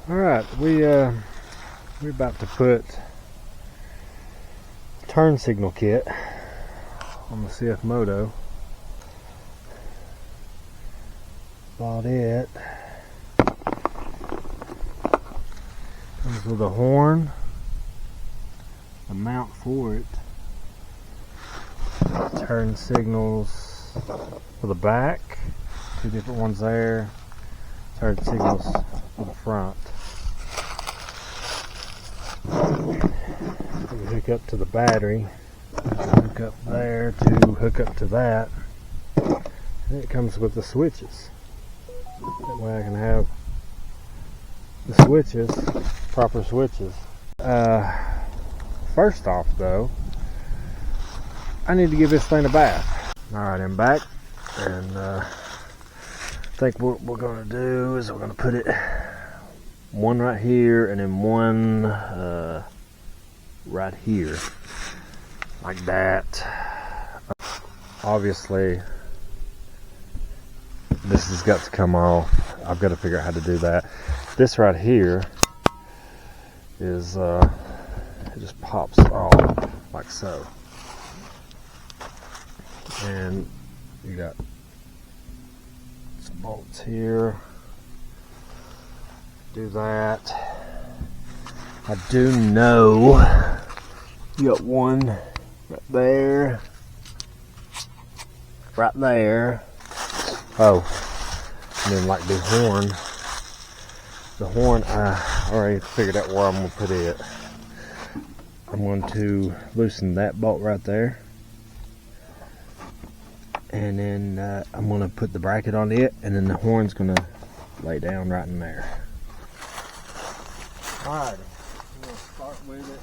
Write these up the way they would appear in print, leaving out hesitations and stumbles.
Alright, we're about to put turn signal kit on the cfmoto. Bought it. Comes with a horn, a mount for it, turn signals for the back, 2 different ones there, turn signals for the front. We hook up to the battery, hook up there to hook up to that, and it comes with the switches. That way I can have the switches, proper switches. First off though, I need to give this thing a bath. Alright, I'm back, and I think what we're going to do is we're going to put it one right here and then one right here, like that. Obviously this has got to come off. I've got to figure out how to do that. This right here is it just pops off like so, and you got some bolts here. Do that. I do know you got one right there, right there. Oh, and then like the horn, I already figured out where I'm going to put it. I'm going to loosen that bolt right there, and then I'm going to put the bracket on it, and then the horn's going to lay down right in there. Alright, I'm going to start with it.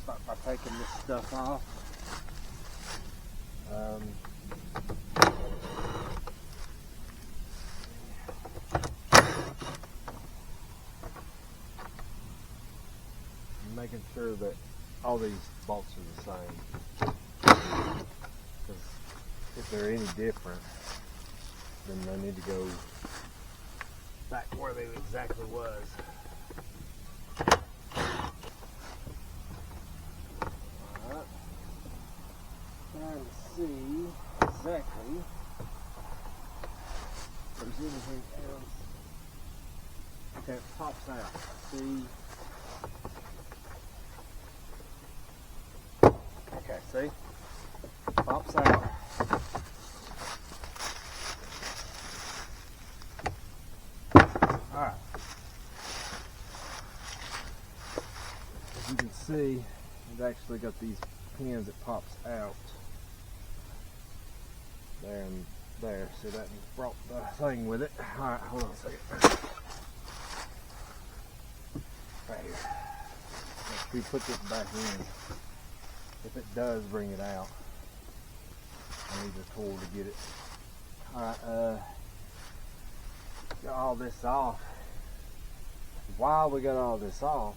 Start by taking this stuff off. Making sure that all these bolts are the same, because if they're any different, then they need to go back where they exactly was. Alright, trying to see exactly if there's anything else. Okay, it pops out. See? Okay, see? Pops out. Alright. As you can see, we've actually got these pins that pops out. There and there. See that brought the thing with it. Alright, hold on a second. Right here. Make sure you put this back in. If it does bring it out, I need a tool to get it. Alright, got all this off. While we got all this off,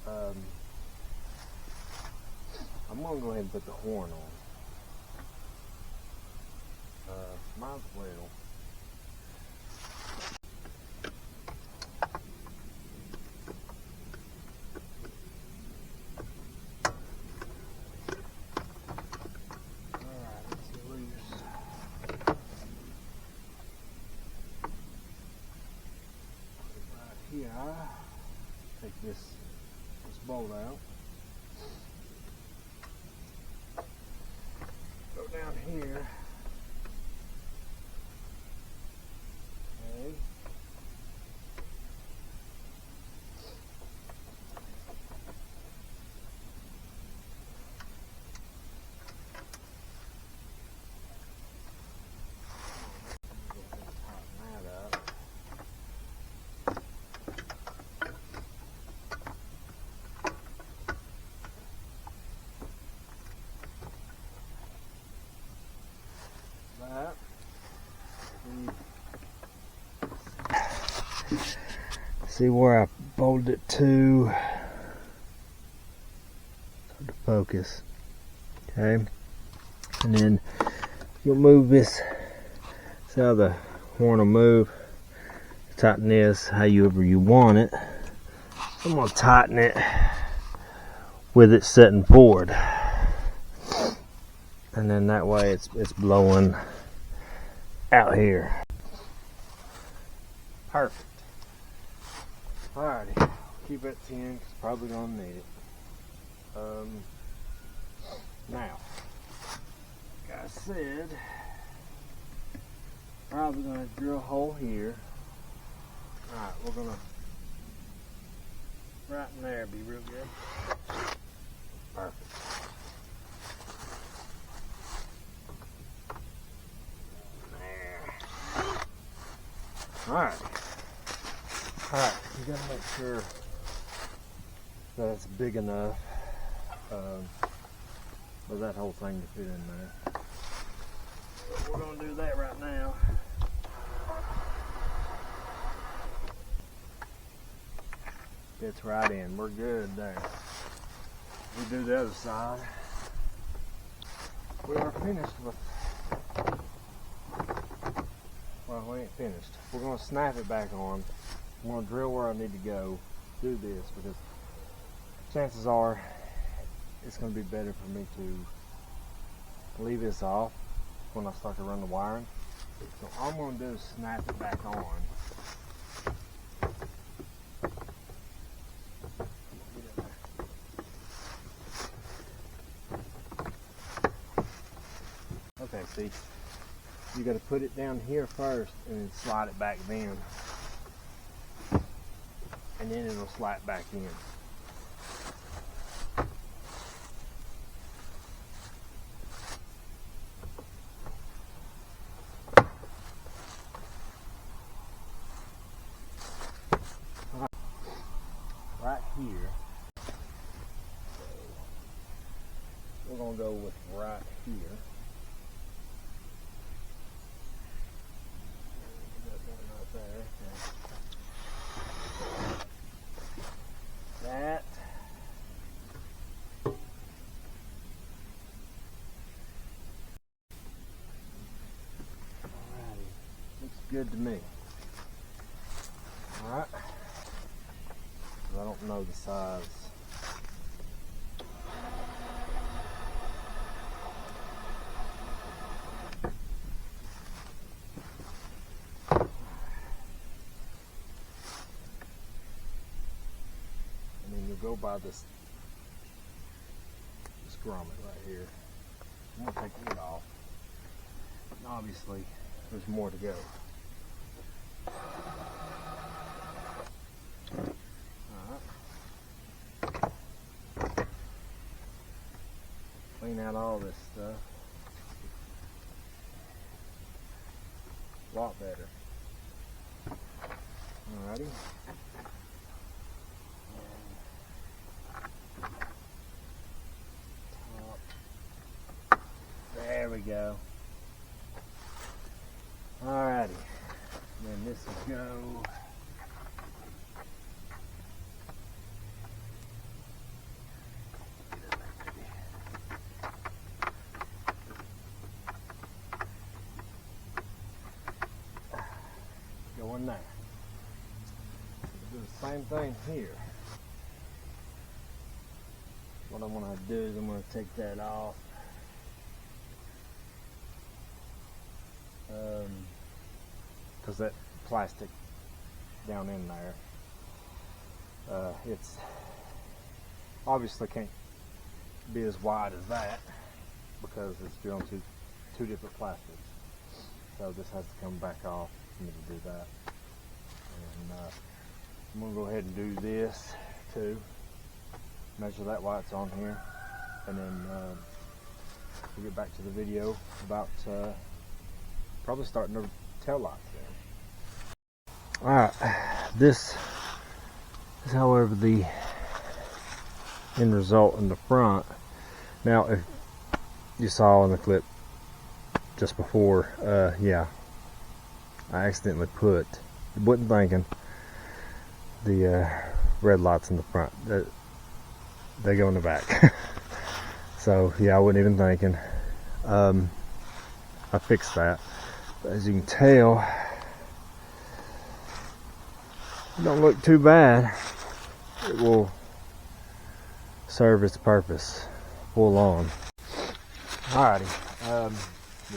I'm going to go ahead and put the horn on. Might as well. Here, take this bolt out. Go down here. Okay. See where I bolted it to. Hard to focus. Okay, and then you'll move this. See how the horn will move. tighten this however you want it. I'm going to tighten it with it setting forward, and then that way it's blowing out here. Perfect. Alrighty, keep it 10 because probably gonna need it. Now, like I said, probably gonna drill a hole here. Alright, we're gonna right in there be real good. Perfect. There. Alright. Alright, you gotta make sure that it's big enough for that whole thing to fit in there. So we're gonna do that right now. Fits right in. We're good there. We do the other side. We are finished with. Well, we ain't finished. We're gonna snap it back on. I'm gonna drill where I need to go. Do this because chances are it's gonna be better for me to leave this off when I start to run the wiring. So all I'm gonna do is snap it back on. Okay, see, you got to put it down here first and then slide it back then, and then it'll slide back in. Right here, we're going to go with right here. That. Alrighty, looks good to me. Alright, I don't know the size. Go by this grommet right here. I'm gonna take it off. And obviously, there's more to go. Alright. Clean out all this stuff. A lot better. Alrighty. There we go. Alrighty. And then this will go. Go in there. Do the same thing here. What I'm going to do is I'm going to take that off. Because that plastic down in there, it's obviously can't be as wide as that because it's doing two different plastics. So this has to come back off for me to do that. And I'm going to go ahead and do this too. Measure that while it's on here, and then we'll get back to the video about probably starting the tail lights there. Alright, this is however the end result in the front. Now if you saw in the clip just before, yeah, I accidentally put, wasn't thinking, the red lights in the front. They go in the back. So yeah, I wasn't even thinking. I fixed that. But as you can tell, don't look too bad. It will serve its purpose full on. Alrighty,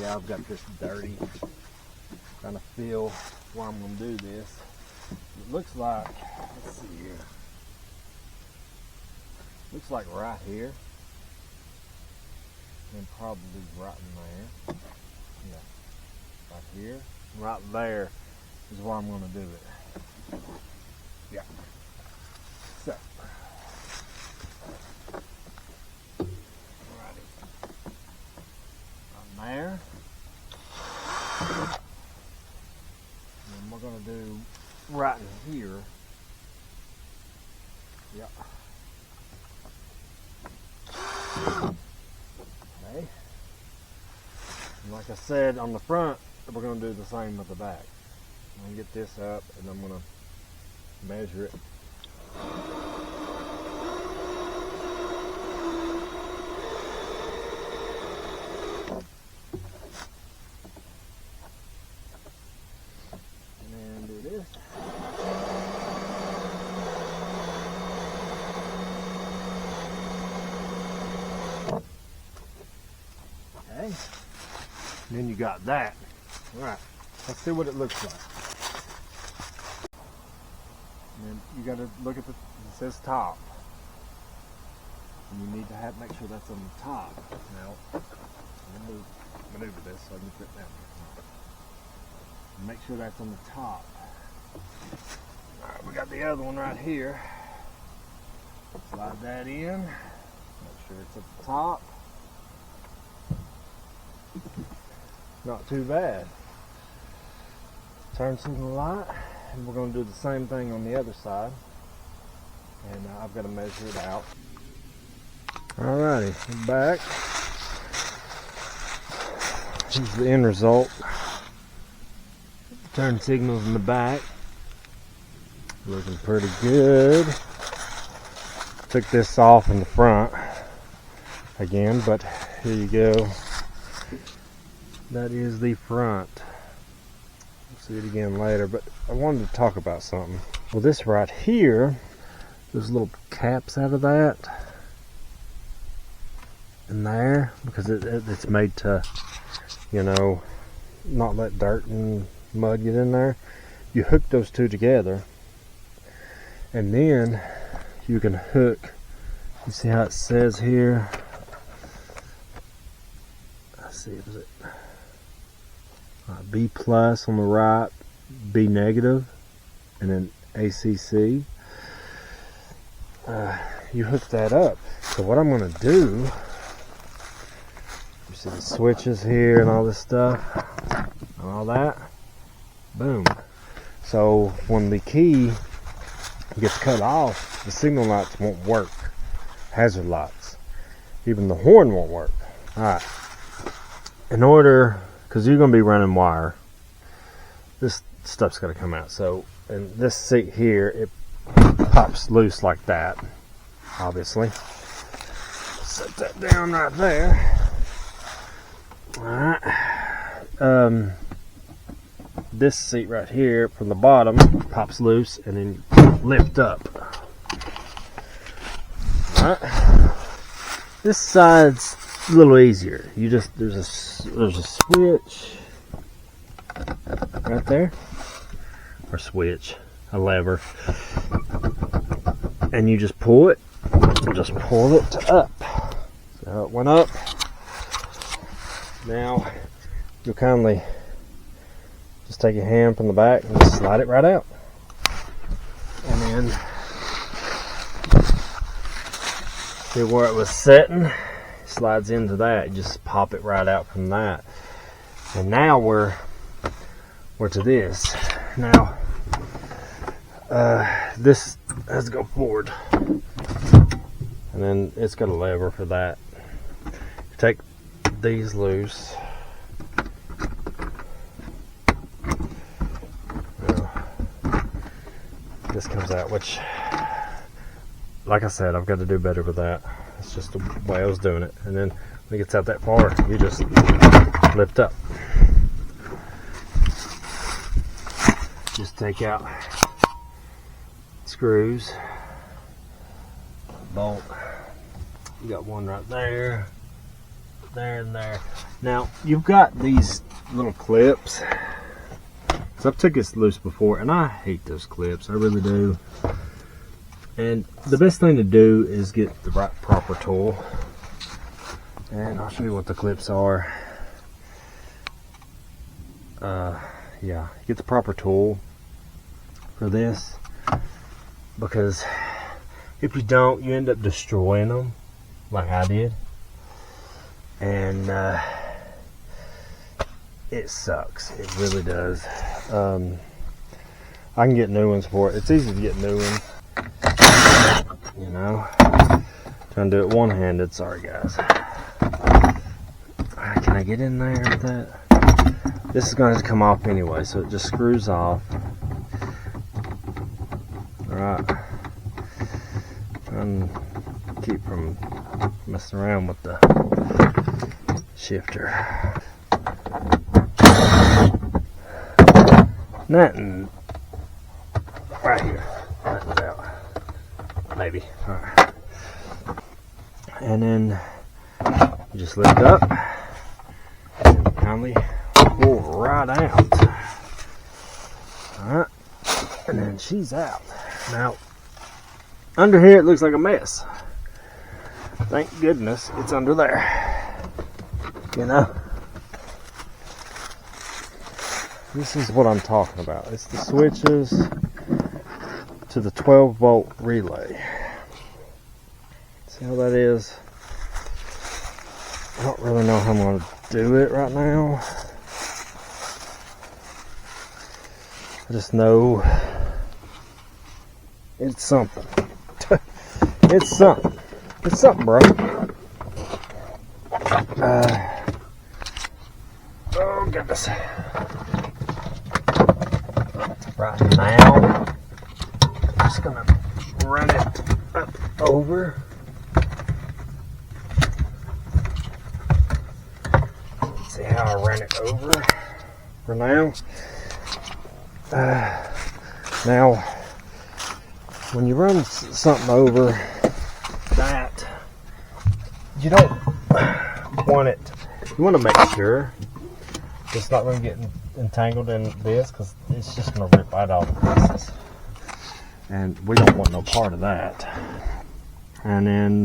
yeah, I've got this dirty. Trying to feel where I'm going to do this. It looks like, let's see here. Looks like right here. And probably right in there. Yeah, right here. Right there is where I'm going to do it. Yeah. So. There. And we're going to do right in here. Yep. Okay. And like I said, on the front, we're going to do the same with the back. I'm going to get this up and I'm going to measure it. Okay, then you got that. All right, let's see what it looks like. And then you got to look at it says top, and you need to make sure that's on the top. Now, I'm going to maneuver this so I can fit down. Make sure that's on the top. All right, we got the other one right here. Slide that in. Make sure it's at the top. Not too bad. Turn to the light, and we're going to do the same thing on the other side. And I've got to measure it out. Alrighty, I'm back. Here's the end result. Turn signals in the back. Looking pretty good. Took this off in the front again, but here you go. That is the front. We'll see it again later, but I wanted to talk about something. Well, this right here, there's little caps out of that in there because it's made to, you know, not let dirt and mud get in there. You hook those two together, and then you can hook. You see how it says here? Let's see, is it B plus on the right, B negative, and then ACC. You hook that up. So what I'm going to do, you see the switches here and all this stuff, and all that. Boom. So when the key gets cut off, the signal lights won't work. Hazard lights. Even the horn won't work. Alright. In order, because you're going to be running wire, this stuff's got to come out. So, and this seat here, it pops loose like that, obviously. Set that down right there. Alright. This seat right here from the bottom pops loose and then you lift up. Alright. This side's a little easier. You just there's a switch right there, or switch, a lever, and you just pull it. Just pull it up. So it went up. Now you'll kindly just take your hand from the back and just slide it right out, and then see where it was setting. Slides into that. You just pop it right out from that. And now we're to this. Now this has to go forward, and then it's got a lever for that. Take these loose. Now, this comes out, which, like I said, I've got to do better with that. It's just the way I was doing it. And then when it gets out that far, you just lift up. Just take out screws. Bolt. You got one right there, there, and there. Now you've got these little clips. So I've took this loose before, and I hate those clips. I really do. And the best thing to do is get the right proper tool. And I'll show you what the clips are. Yeah, get the proper tool for this, because if you don't, you end up destroying them like I did, and it sucks. It really does. I can get new ones for it. It's easy to get new ones, you know. Trying to do it one-handed. Sorry guys. Can I get in there with that? This is going to come off anyway, so it just screws off. Alright. And keep from messing around with the shifter. Nothing right here. Nothing's out. Maybe. Alright. And then you just lift up and kindly pull right out. Alright. And then she's out. Now, under here it looks like a mess. Thank goodness it's under there. You know? This is what I'm talking about. It's the switches to the 12-volt relay. See how that is? I don't really know how I'm going to do it right now. I just know it's something. It's something. It's something, bro. Oh, goodness. Right now, I'm just going to run it up over. See how I ran it over for now. Now, when you run something over that, you don't want it. You want to make sure it's not going to get entangled in this, because it's just going to rip right off the pieces, and we don't want no part of that. And then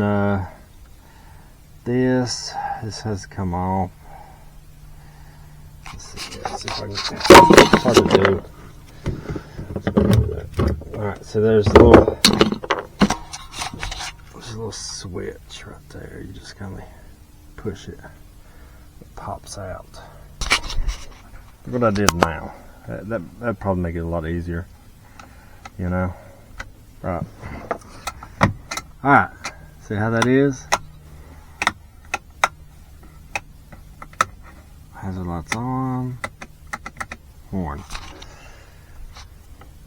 this has come off. Let's see if I can. It's hard to do. Alright, so there's a little switch right there. You just kind of push it. It pops out. Look what I did now. That'd probably make it a lot easier. You know? Right. Alright. See how that is? Hazard lights on. Horn.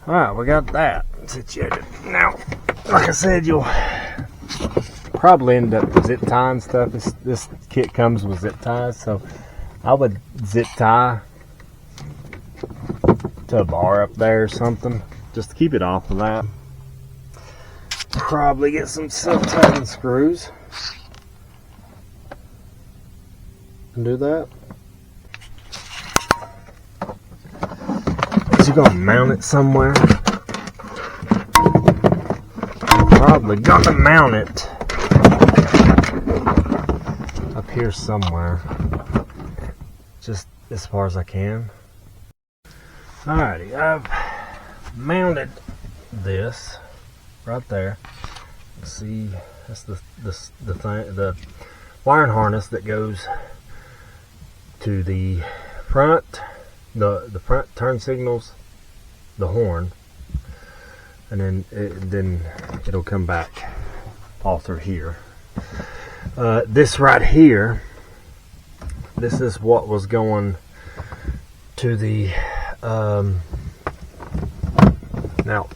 Alright, we got that situated. Now, like I said, you'll probably end up zip tying stuff. This kit comes with zip ties, so I would zip tie to a bar up there or something, just to keep it off of that. Probably get some self-tightening screws and do that. You're gonna mount it somewhere. Probably gonna mount it up here somewhere, just as far as I can. Alrighty, I've mounted this right there. See, that's the wiring harness that goes to the front. The front turn signals, the horn, and then it'll come back all through here. This right here, this is what was going to the now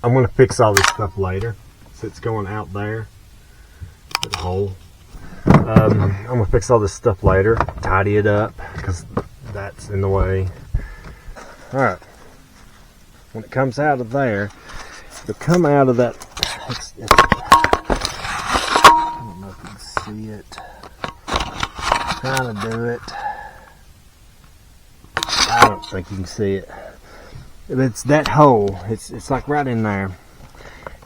I'm going to fix all this stuff later, so it's going out there, the hole. I'm going to fix all this stuff later, tidy it up, because that's in the way. Alright, when it comes out of there, You'll come out of that. I don't know if you can see it. Trying to do it. I don't think you can see it. It's that hole. It's like right in there.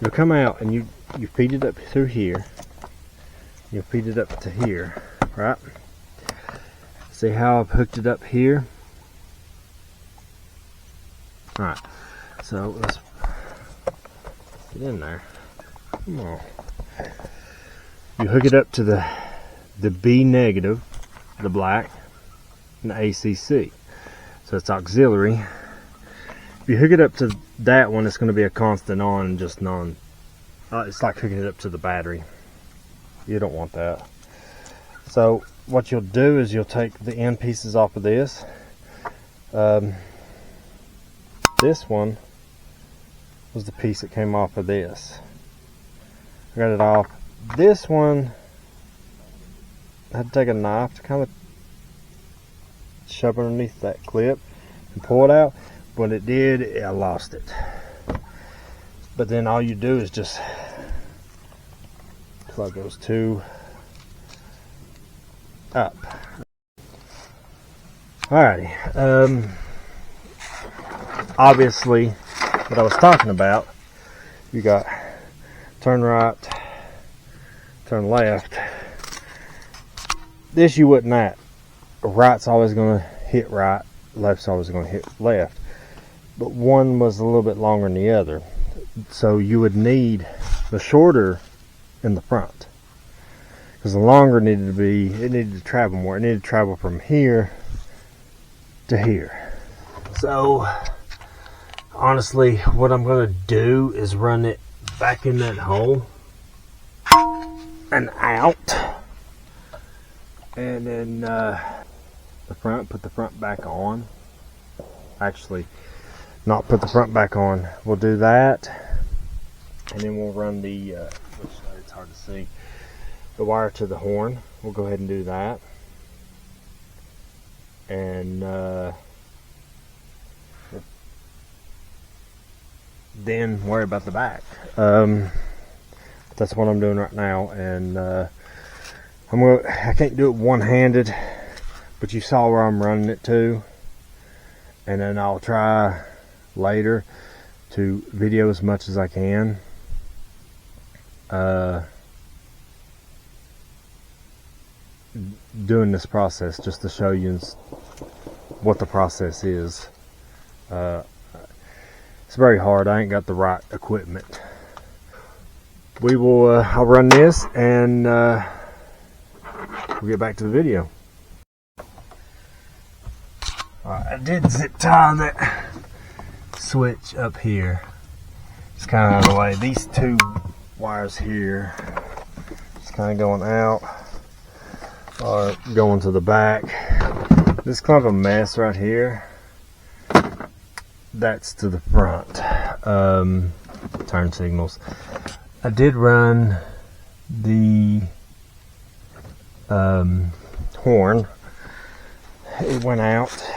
You'll come out and you feed it up through here. You'll feed it up to here, right? See how I've hooked it up here? Alright, so let's get in there. Come on. You hook it up to the B negative, the black, and the ACC. So it's auxiliary. If you hook it up to that one, it's going to be a constant on and just non. It's like hooking it up to the battery. You don't want that. So what you'll do is you'll take the end pieces off of this. This one was the piece that came off of this. I got it off. This one, I had to take a knife to kind of shove underneath that clip and pull it out. When it did, I lost it. But then all you do is just plug those two up. Alrighty. Obviously, what I was talking about, you got turn right, turn left. This you wouldn't at. Right's always going to hit right, left's always going to hit left. But one was a little bit longer than the other. So you would need the shorter in the front. Because the longer needed to travel more. It needed to travel from here to here. So, honestly, what I'm going to do is run it back in that hole and out. And then put the front back on. Actually, not put the front back on. We'll do that, and then we'll run the which it's hard to see, the wire to the horn. We'll go ahead and do that, and then worry about the back. That's what I'm doing right now, and I can't do it one-handed, but you saw where I'm running it to, and then I'll try later to video as much as I can. Doing this process just to show you what the process is. It's very hard. I ain't got the right equipment. We will I'll run this and we'll get back to the video. Alright, I did zip tie that switch up here. It's kind of out of the way. These two wires here, it's kind of going out or going to the back. This clump of mess right here, that's to the front. Turn signals. I did run the horn. It went out.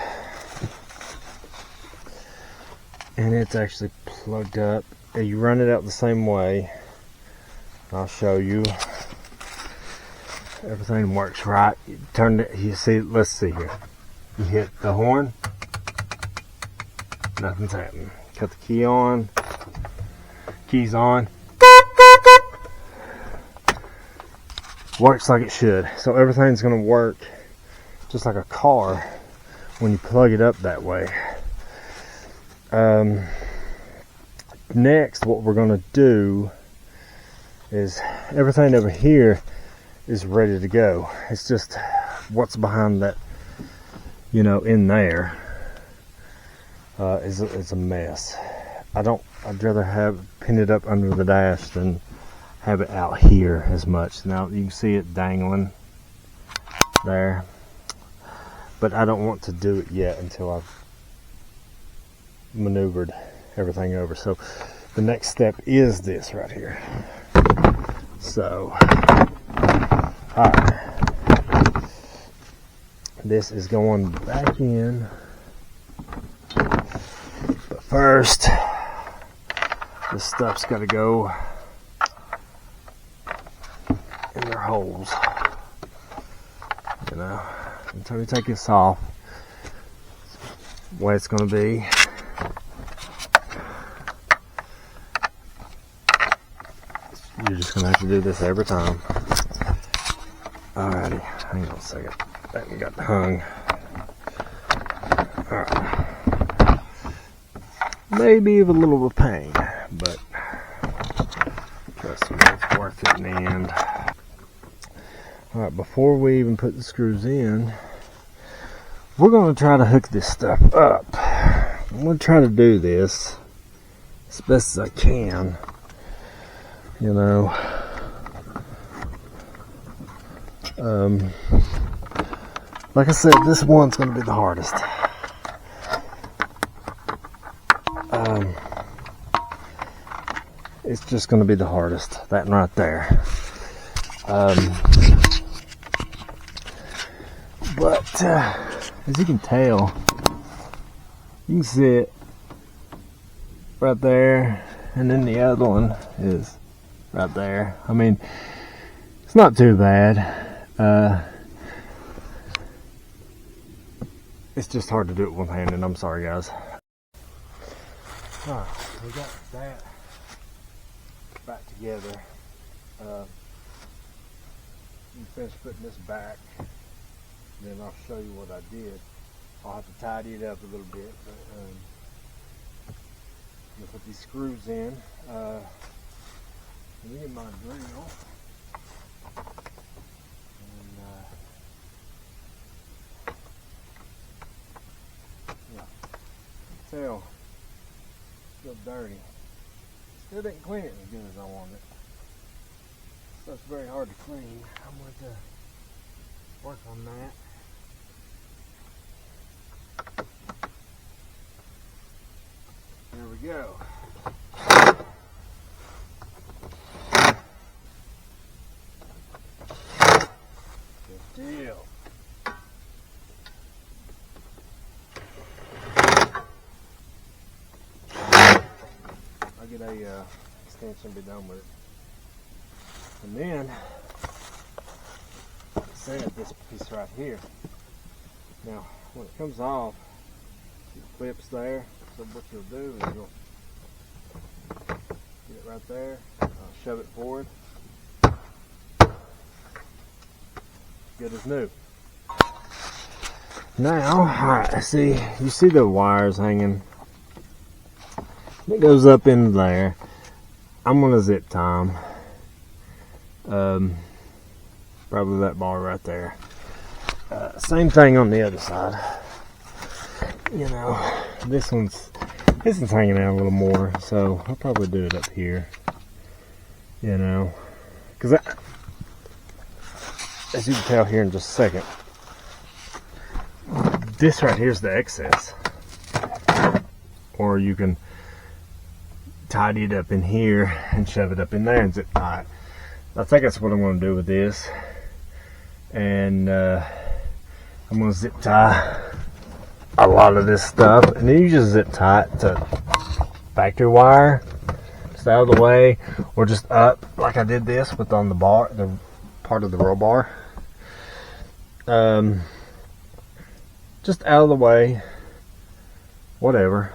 And it's actually plugged up. You run it out the same way. I'll show you. Everything works right. You turn it. You see. Let's see here. You hit the horn. Nothing's happening. Cut the key on. Keys on. Works like it should. So everything's going to work just like a car when you plug it up that way. Next, what we're going to do is everything over here is ready to go. It's just what's behind that, you know, in there is a mess. I'd rather have pin it up under the dash than have it out here as much. Now you can see it dangling there, but I don't want to do it yet until I've maneuvered everything over. So the next step is this right here. So alright, this is going back in, but first This stuff's got to go in their holes, you know, until we take this off. The way it's going to be. You're just going to have to do this every time. Alrighty, hang on a second. That one got hung. Alright. Maybe a little of a pain, but trust me, it's worth it in the end. Alright, before we even put the screws in, we're going to try to hook this stuff up. I'm going to try to do this as best as I can, you know. Like I said, this one's going to be the hardest. It's just going to be the hardest, that one right there. But as you can tell, you can see it right there, and then the other one is right there. I mean, it's not too bad. It's just hard to do it one-handed. I'm sorry, guys. Alright, we got that back together. You finish putting this back, then I'll show you what I did. I'll have to tidy it up a little bit, but I'm gonna put these screws in. Let me get my drill. Tell, still dirty. Still didn't clean it as good as I wanted. So it's very hard to clean. I'm going to work on that. There we go. Good deal. Get a extension, be done with it, and then cement this piece right here. Now when it comes off, see the clips there, so what you'll do is you'll get it right there, shove it forward, good as new. Now, alright, see, you see the wires hanging. It goes up in there. I'm gonna zip tie them. Probably that bar right there. Same thing on the other side. You know, this one's hanging out a little more, so I'll probably do it up here. You know, because as you can tell here in just a second, this right here is the excess, or you can tidy it up in here and shove it up in there and zip tie it. I think that's what I'm going to do with this, and I'm going to zip tie a lot of this stuff, and then you just zip tie it to factory wire, just out of the way, or just up like I did this with on the bar, the part of the roll bar. Just out of the way, whatever.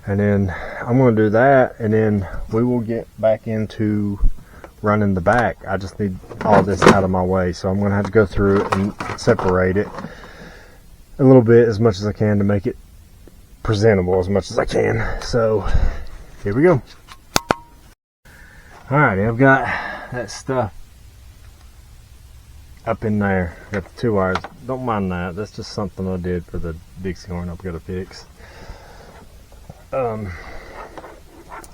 And then I'm going to do that, and then we will get back into running the back. I just need all this out of my way, so I'm going to have to go through it and separate it a little bit as much as I can to make it presentable as much as I can. So here we go. Alrighty, I've got that stuff up in there. Got the 2 wires. Don't mind that. That's just something I did for the Dixie horn I've got to fix.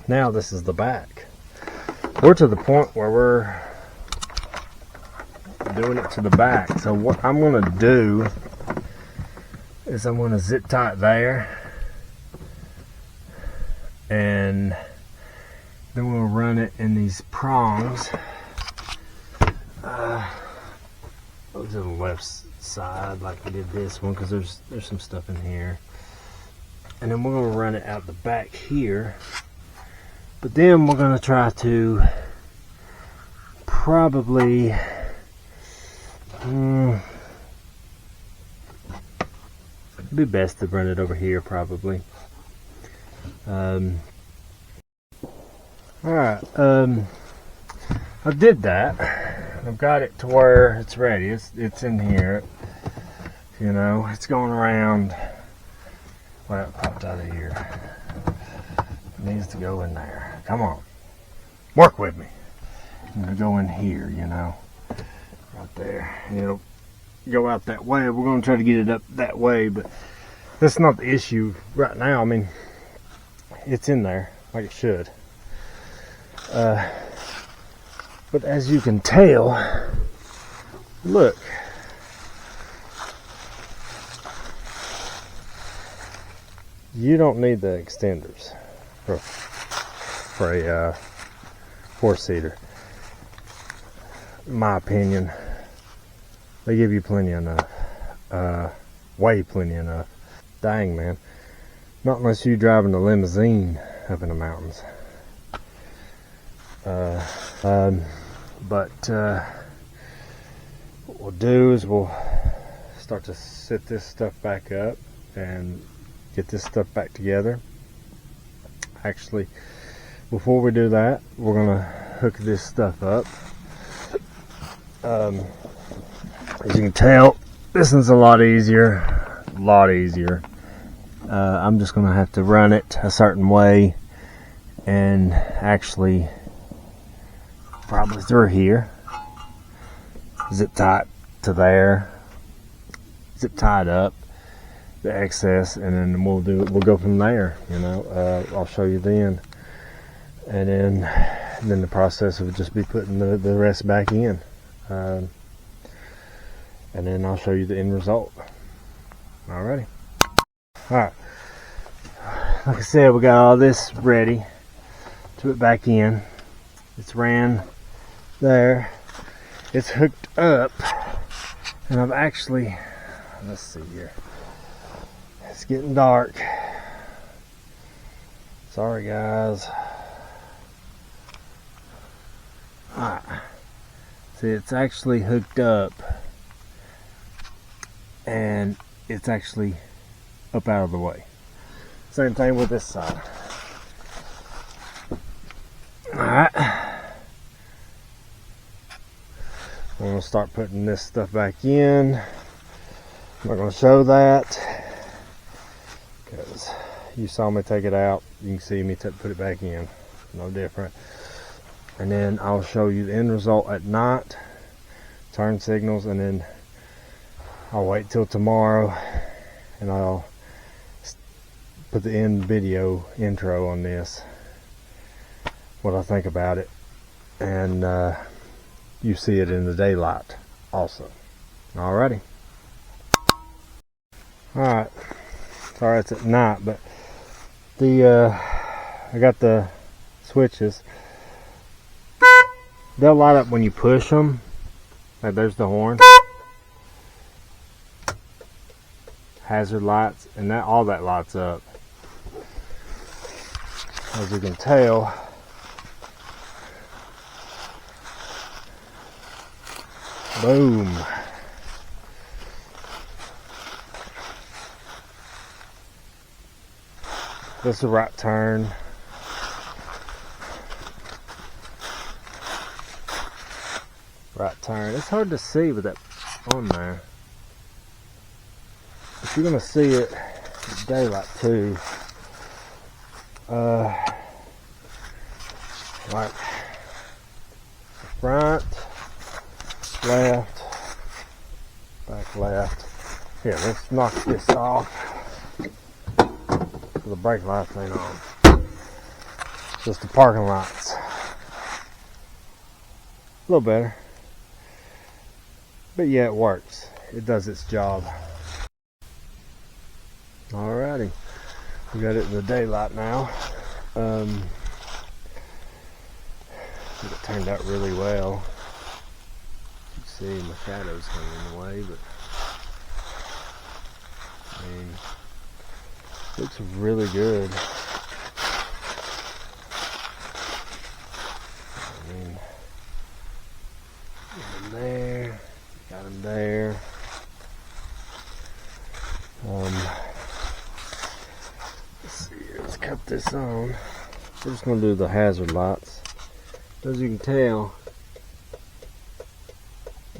Now this is the back. We're to the point where we're doing it to the back. So what I'm going to do is I'm going to zip tie it there, and then we'll run it in these prongs. Go to the left side like we did this one, because there's some stuff in here. And then we're going to run it out the back here But then we're going to try to probably it'd be best to run it over here probably. Alright, I did that. I've got it to where it's ready. It's in here. You know, it's going around. Well, it popped out of here. It needs to go in there. Come on. Work with me. I'm going to go in here, you know. Right there. And it'll go out that way. We're going to try to get it up that way, but that's not the issue right now. I mean, it's in there like it should. But as you can tell, look. You don't need the extenders for a four-seater. In my opinion, they give you plenty enough. Way plenty enough. Dang, man. Not unless you're driving a limousine up in the mountains. But what we'll do is we'll start to set this stuff back up and get this stuff back together. Actually, before we do that, we're gonna hook this stuff up. As you can tell, this one's a lot easier. I'm just gonna have to run it a certain way and actually probably through here, zip tight to there, zip tied up the excess, and then we'll go from there, you know. I'll show you then, and then the process would just be putting the rest back in, and then I'll show you the end result. Alrighty. Alright, like I said, we got all this ready to put back in. It's ran there, it's hooked up, and I've actually, let's see here, it's getting dark, sorry guys. Alright, see, it's actually hooked up and it's actually up out of the way. Same thing with this side. Alright, I'm going to start putting this stuff back in. I'm not going to show that because you saw me take it out. You can see me put it back in. No different. And then I'll show you the end result at night. Turn signals, and then I'll wait till tomorrow and I'll put the end video intro on this, what I think about it, and you see it in the daylight also. Alrighty. Alright, sorry it's at night, but I got the switches. They'll light up when you push them. Like, there's the horn, hazard lights, and all that lights up. As you can tell, boom. This is a right turn. Right turn. It's hard to see with that on there. If you're gonna see it in daylight too, like front, left, back left. Here, let's knock this off. The brake lights ain't on. Just the parking lights. A little better. But yeah, it works. It does its job. Alrighty. We got it in the daylight now. It turned out really well. You can see my shadows coming in the way, but I mean, looks really good. cut this on. We're just going to do the hazard lights. As you can tell,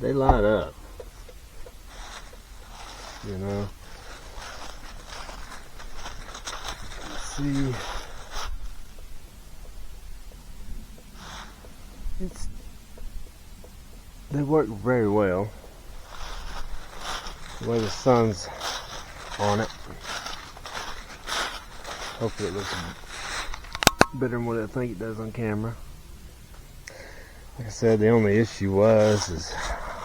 they light up. You know. Let's see. They work very well. The way the sun's on it. Hopefully it looks better than what I think it does on camera. Like I said, the only issue is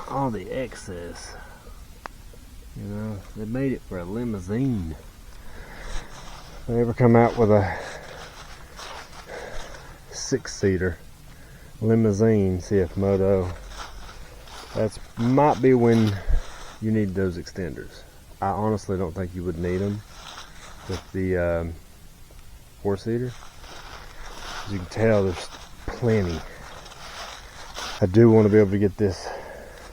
all the excess. You know, they made it for a limousine. If they ever come out with a 6-seater limousine cfmoto, that might be when you need those extenders. I honestly don't think you would need them with the 4-seater. As you can tell, there's plenty. I do want to be able to get this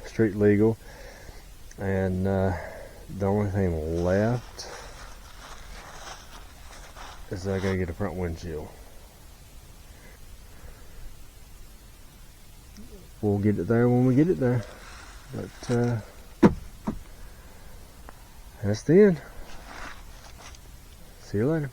street legal, and the only thing left is I gotta get a front windshield. We'll get it there when we get it there. But that's the end. See you later.